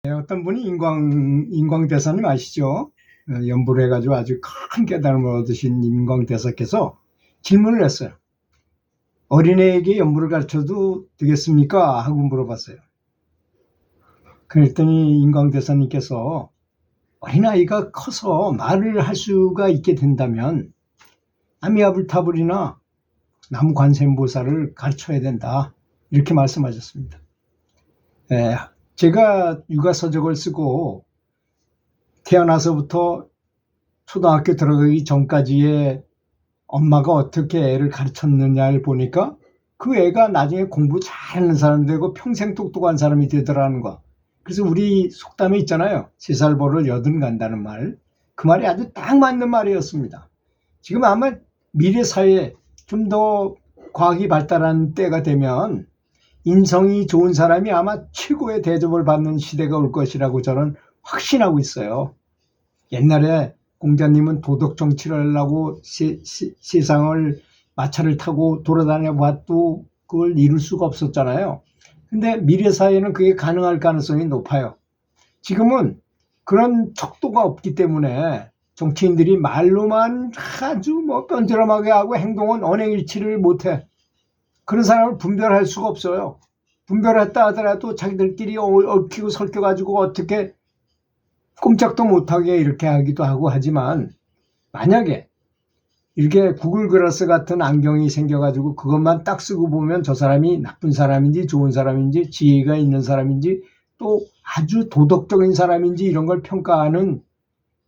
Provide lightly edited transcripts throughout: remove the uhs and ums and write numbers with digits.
어떤 분이 인광대사님 아시죠? 연구를 해가지고 아주 큰 깨달음을 얻으신 인광대사께서 질문을 했어요. 어린애에게 연구를 가르쳐도 되겠습니까? 하고 물어봤어요. 그랬더니 인광대사님께서 어린아이가 커서 말을 할 수가 있게 된다면 아미아불타불이나 남관세음보살을 가르쳐야 된다. 이렇게 말씀하셨습니다. 제가 육아서적을 쓰고 태어나서부터 초등학교 들어가기 전까지의 엄마가 어떻게 애를 가르쳤느냐를 보니까 그 애가 나중에 공부 잘하는 사람이 되고 평생 똑똑한 사람이 되더라는 거. 그래서 우리 속담에 있잖아요. 3살 버릇 8은 간다는 말. 그 말이 아주 딱 맞는 말이었습니다. 지금 아마 미래 사회에 좀 더 과학이 발달한 때가 되면 인성이 좋은 사람이 아마 최고의 대접을 받는 시대가 올 것이라고 저는 확신하고 있어요. 옛날에 공자님은 도덕 정치를 하려고 세상을 마차를 타고 돌아다녀 봐도 그걸 이룰 수가 없었잖아요. 근데 미래 사회는 그게 가능할 가능성이 높아요. 지금은 그런 척도가 없기 때문에 정치인들이 말로만 아주 뻔드럼하게 하고 행동은 언행일치를 못해. 그런 사람을 분별할 수가 없어요. 분별했다 하더라도 자기들끼리 얽히고 설켜가지고 어떻게 꼼짝도 못하게 이렇게 하기도 하고 하지만, 만약에 이렇게 구글 글라스 같은 안경이 생겨가지고 그것만 딱 쓰고 보면 저 사람이 나쁜 사람인지 좋은 사람인지 지혜가 있는 사람인지 또 아주 도덕적인 사람인지 이런 걸 평가하는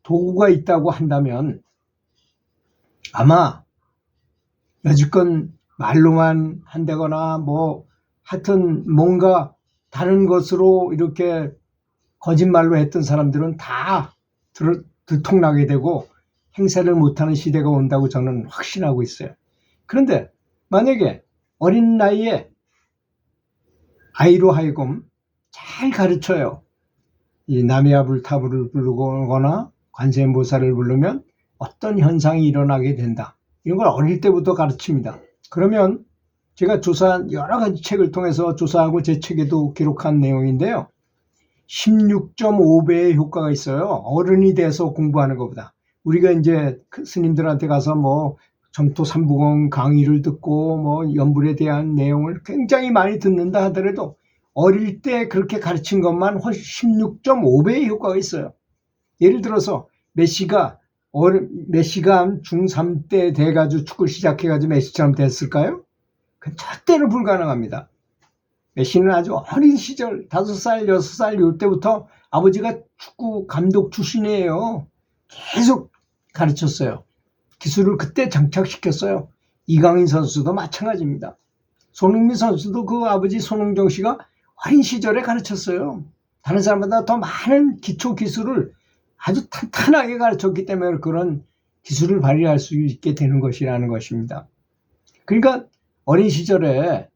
도구가 있다고 한다면 아마 여지껏 말로만 한다거나 하여튼 뭔가 다른 것으로 이렇게 거짓말로 했던 사람들은 다 들통나게 되고 행세를 못하는 시대가 온다고 저는 확신하고 있어요. 그런데 만약에 어린 나이에 아이로 하여금 잘 가르쳐요. 이 나미아불타불을 부르거나 관세음보살을 부르면 어떤 현상이 일어나게 된다. 이런 걸 어릴 때부터 가르칩니다. 그러면 제가 조사한 여러 가지 책을 통해서 조사하고 제 책에도 기록한 내용인데요. 16.5배의 효과가 있어요. 어른이 돼서 공부하는 것보다. 우리가 이제 스님들한테 가서 점토 삼부공 강의를 듣고 연불에 대한 내용을 굉장히 많이 듣는다 하더라도 어릴 때 그렇게 가르친 것만 16.5배의 효과가 있어요. 예를 들어서 메시가 중3 때 돼가지고 축구를 시작해가지고 메시처럼 됐을까요? 그건 절대로 불가능합니다. 메시는 아주 어린 시절 5살, 6살 이때부터 아버지가 축구 감독 출신이에요. 계속 가르쳤어요. 기술을 그때 장착시켰어요. 이강인 선수도 마찬가지입니다. 손흥민 선수도 그 아버지 손흥정 씨가 어린 시절에 가르쳤어요. 다른 사람보다 더 많은 기초 기술을 아주 탄탄하게 가르쳤기 때문에 그런 기술을 발휘할 수 있게 되는 것이라는 것입니다. 그러니까 어린 시절에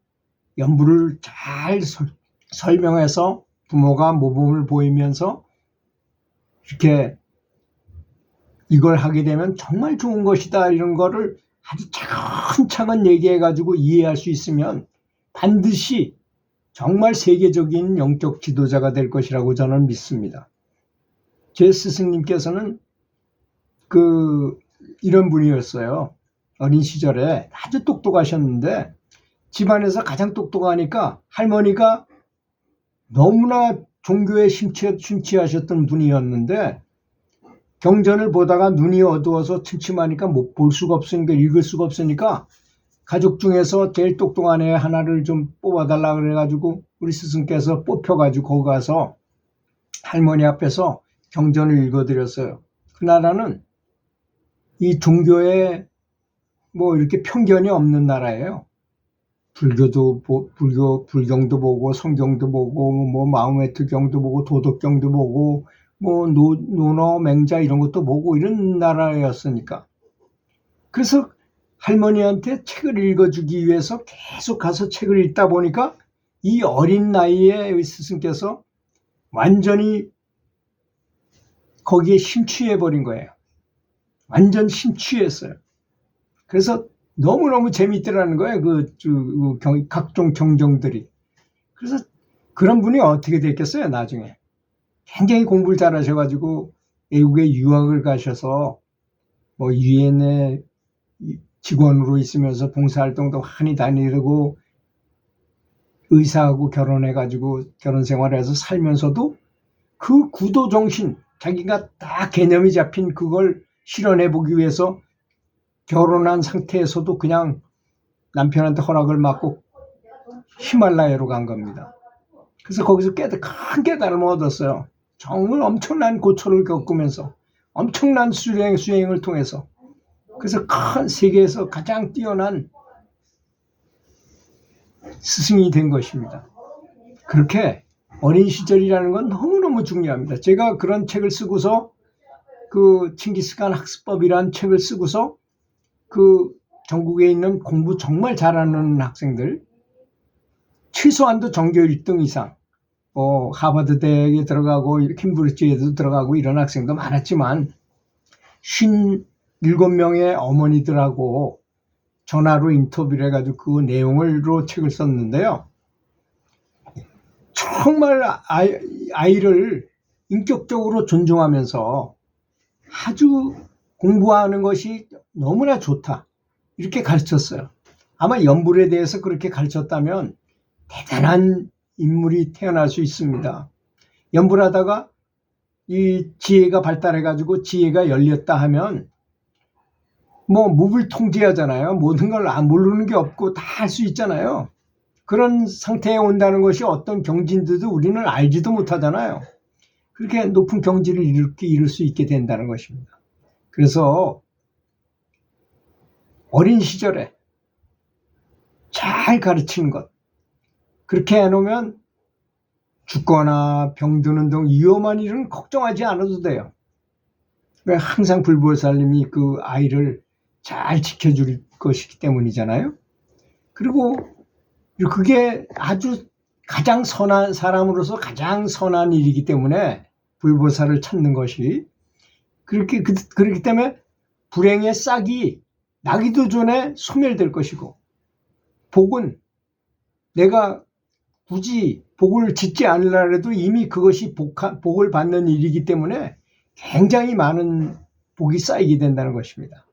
연부를 잘 설명해서 부모가 모범을 보이면서 이렇게 이걸 하게 되면 정말 좋은 것이다 이런 거를 아주 차근차근 얘기해가지고 이해할 수 있으면 반드시 정말 세계적인 영적 지도자가 될 것이라고 저는 믿습니다. 제 스승님께서는 이런 분이었어요. 어린 시절에 아주 똑똑하셨는데 집안에서 가장 똑똑하니까 할머니가 너무나 종교에 심취하셨던 분이었는데 경전을 보다가 눈이 어두워서 침침하니까 볼 수가 없으니까 읽을 수가 없으니까 가족 중에서 제일 똑똑한 애 하나를 좀 뽑아달라 그래가지고 우리 스승께서 뽑혀가지고 거기 가서 할머니 앞에서 경전을 읽어드렸어요. 그 나라는 이 종교에 이렇게 편견이 없는 나라예요. 불경도 보고 성경도 보고 마호메트경도 보고 도덕경도 보고 논어 맹자 이런 것도 보고 이런 나라였으니까. 그래서 할머니한테 책을 읽어주기 위해서 계속 가서 책을 읽다 보니까 이 어린 나이에 스승께서 완전히 거기에 심취해버린 거예요. 완전 심취했어요. 그래서 너무너무 재미있더라는 거예요. 각종 경정들이. 그래서 그런 분이 어떻게 됐겠어요, 나중에. 굉장히 공부를 잘하셔가지고 외국에 유학을 가셔서 뭐 유엔의 직원으로 있으면서 봉사활동도 많이 다니고 의사하고 결혼해가지고 결혼 생활해서 살면서도 그 구도 정신, 자기가 딱 개념이 잡힌 그걸 실현해 보기 위해서 결혼한 상태에서도 그냥 남편한테 허락을 받고 히말라야로 간 겁니다. 그래서 거기서 큰 깨달음을 얻었어요. 정말 엄청난 고초를 겪으면서 엄청난 수행을 통해서, 그래서 큰 세계에서 가장 뛰어난 스승이 된 것입니다. 그렇게 어린 시절이라는 건 너무너무 중요합니다. 제가 그런 책을 쓰고서, 그 칭기스칸 학습법이라는 책을 쓰고서 그 전국에 있는 공부 정말 잘하는 학생들, 최소한도 전교 1등 이상, 하버드 대학에 들어가고 캠브리지에도 들어가고 이런 학생도 많았지만 57명의 어머니들하고 전화로 인터뷰를 해가지고 그 내용으로 책을 썼는데요. 정말 아이를 인격적으로 존중하면서 아주 공부하는 것이 너무나 좋다, 이렇게 가르쳤어요. 아마 연불에 대해서 그렇게 가르쳤다면 대단한 인물이 태어날 수 있습니다. 연불하다가 이 지혜가 발달해가지고 지혜가 열렸다 하면 뭐 무불통제하잖아요. 모든 걸 모르는 게 없고 다 할 수 있잖아요. 그런 상태에 온다는 것이 어떤 경진들도 우리는 알지도 못하잖아요. 그렇게 높은 경지를 이룰 수 있게 된다는 것입니다. 그래서 어린 시절에 잘 가르치는 것, 그렇게 해놓으면 죽거나 병드는 등 위험한 일은 걱정하지 않아도 돼요. 항상 불보살님이 그 아이를 잘 지켜줄 것이기 때문이잖아요. 그리고 그게 아주 가장 선한 사람으로서 가장 선한 일이기 때문에 불보살을 찾는 것이, 그렇기 때문에 불행의 싹이 나기도 전에 소멸될 것이고, 복은 내가 굳이 복을 짓지 않으려 해도 이미 그것이 복을 받는 일이기 때문에 굉장히 많은 복이 쌓이게 된다는 것입니다.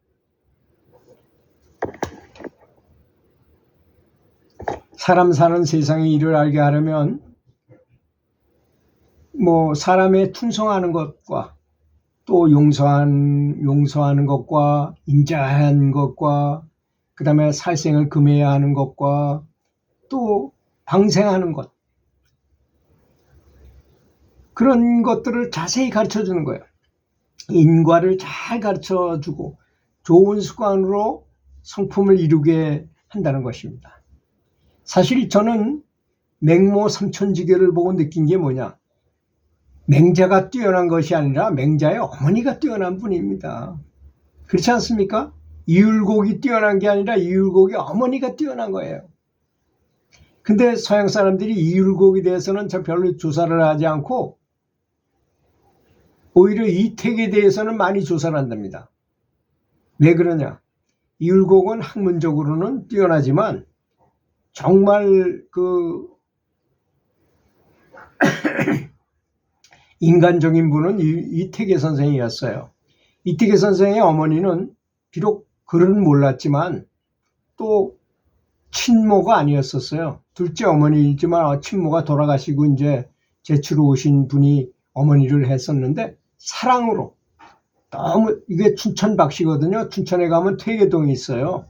사람 사는 세상의 일을 알게 하려면 뭐 사람의 충성하는 것과 또 용서하는 것과 인자한 것과 그 다음에 살생을 금해야 하는 것과 또 방생하는 것, 그런 것들을 자세히 가르쳐주는 거예요. 인과를 잘 가르쳐주고 좋은 습관으로 성품을 이루게 한다는 것입니다. 사실 저는 맹모 삼천지교를 보고 느낀 게 뭐냐, 맹자가 뛰어난 것이 아니라 맹자의 어머니가 뛰어난 분입니다. 그렇지 않습니까? 이율곡이 뛰어난 게 아니라 이율곡의 어머니가 뛰어난 거예요. 근데 서양 사람들이 이율곡에 대해서는 별로 조사를 하지 않고 오히려 이택에 대해서는 많이 조사를 한답니다. 왜 그러냐? 이율곡은 학문적으로는 뛰어나지만 정말 그 인간적인 분은 이택의 선생이었어요. 이택의 선생의 어머니는 비록 글은 몰랐지만 또 친모가 아니었었어요. 둘째 어머니이지만 친모가 돌아가시고 이제 제치로 오신 분이 어머니를 했었는데, 사랑으로 너무, 이게 춘천 박씨거든요. 춘천에 가면 퇴계동이 있어요.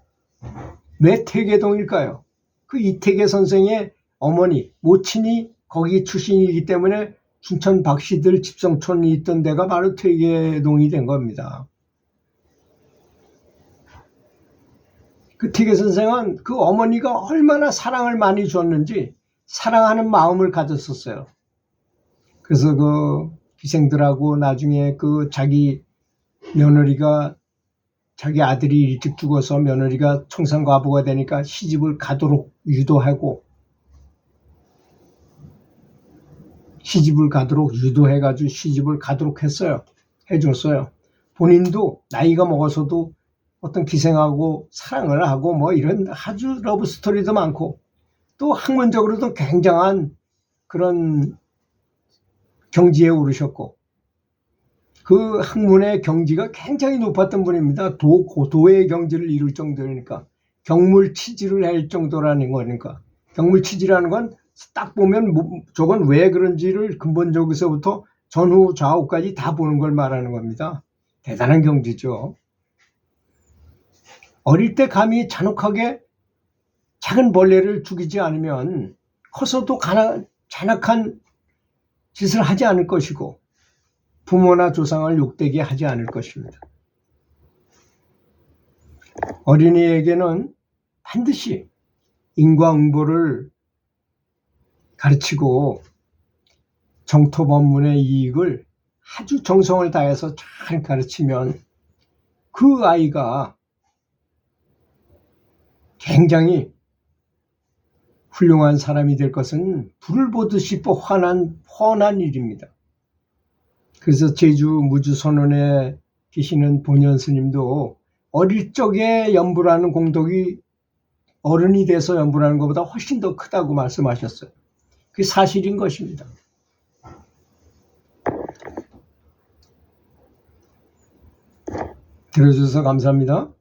왜 퇴계동일까요? 그 이택의 선생의 어머니, 모친이 거기 출신이기 때문에 춘천 박씨들 집성촌이 있던 데가 바로 퇴계동이 된 겁니다. 그 퇴계 선생은 그 어머니가 얼마나 사랑을 많이 줬는지 사랑하는 마음을 가졌었어요. 그래서 그 기생들하고 나중에 그 자기 며느리가, 자기 아들이 일찍 죽어서 며느리가 청산과부가 되니까 시집을 가도록 유도하고, 유도해가지고 시집을 가도록 해줬어요. 본인도 나이가 먹어서도 어떤 기생하고 사랑을 하고 뭐 이런 아주 러브 스토리도 많고, 또 학문적으로도 굉장한 그런 경지에 오르셨고 그 학문의 경지가 굉장히 높았던 분입니다. 도의 경지를 이룰 정도니까 경물치지를 할 정도라는 거니까. 경물치지라는 건 딱 보면 저건 왜 그런지를 근본적에서부터 전후 좌우까지 다 보는 걸 말하는 겁니다. 대단한 경지죠. 어릴 때 감히 잔혹하게 작은 벌레를 죽이지 않으면 커서도 잔악한 짓을 하지 않을 것이고 부모나 조상을 욕되게 하지 않을 것입니다. 어린이에게는 반드시 인과응보를 가르치고 정토법문의 이익을 아주 정성을 다해서 잘 가르치면 그 아이가 굉장히 훌륭한 사람이 될 것은 불을 보듯이 뻔한 일입니다. 그래서 제주 무주선원에 계시는 본현 스님도 어릴 적에 연불하는 공덕이 어른이 돼서 연불하는 것보다 훨씬 더 크다고 말씀하셨어요. 그게 사실인 것입니다. 들어주셔서 감사합니다.